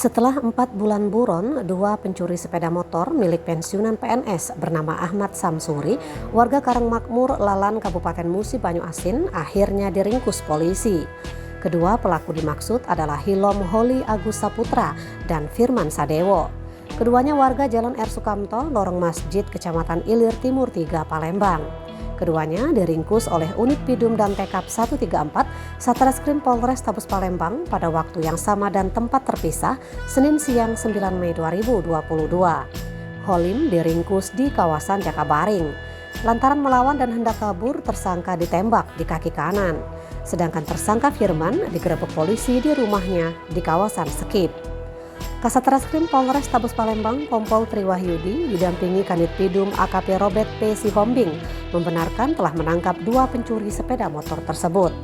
Setelah 4 bulan buron, 2 pencuri sepeda motor milik pensiunan PNS bernama Ahmad Samsuri, warga Karangmakmur, Lalan, Kabupaten Musi Banyu Asin, akhirnya diringkus polisi. Kedua pelaku dimaksud adalah Hilom Holi Agus Saputra dan Firman Sadewo. Keduanya warga Jalan R. Sukamto, Lorong Masjid, Kecamatan Ilir Timur 3, Palembang. Keduanya diringkus oleh Unit Pidum dan Tekap 134 Satreskrim Polres Tabes Palembang pada waktu yang sama dan tempat terpisah, Senin siang 9 Mei 2022. Holim diringkus di kawasan Jakabaring. Lantaran melawan dan hendak kabur, tersangka ditembak di kaki kanan. Sedangkan tersangka Firman digerebek polisi di rumahnya di kawasan Sekip. Kasat Reskrim Polres Tabes Palembang Kompol Triwahyudi didampingi Kanit Pidum AKP Robert P. Sihombing membenarkan telah menangkap 2 pencuri sepeda motor tersebut.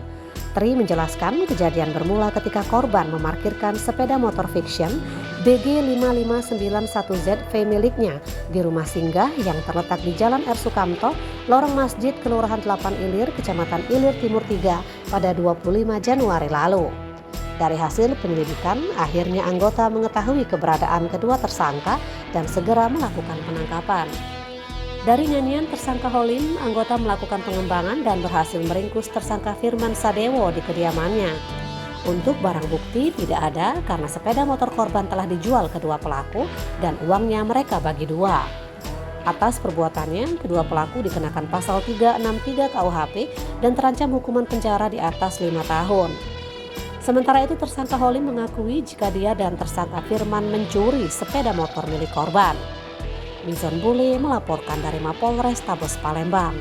Tri menjelaskan kejadian bermula ketika korban memarkirkan sepeda motor fiction BG5591ZV miliknya di rumah singgah yang terletak di Jalan R. Sukamto, Lorong Masjid, Kelurahan 8 Ilir, Kecamatan Ilir Timur 3 pada 25 Januari lalu. Dari hasil penyelidikan, akhirnya anggota mengetahui keberadaan kedua tersangka dan segera melakukan penangkapan. Dari nyanyian tersangka Holim, anggota melakukan pengembangan dan berhasil meringkus tersangka Firman Sadewo di kediamannya. Untuk barang bukti tidak ada karena sepeda motor korban telah dijual kedua pelaku dan uangnya mereka bagi 2. Atas perbuatannya, kedua pelaku dikenakan pasal 363 KUHP dan terancam hukuman penjara di atas 5 tahun. Sementara itu tersangka Holim mengakui jika dia dan tersangka Firman mencuri sepeda motor milik korban. Mizon Bule melaporkan dari Mapolres Tabes Palembang.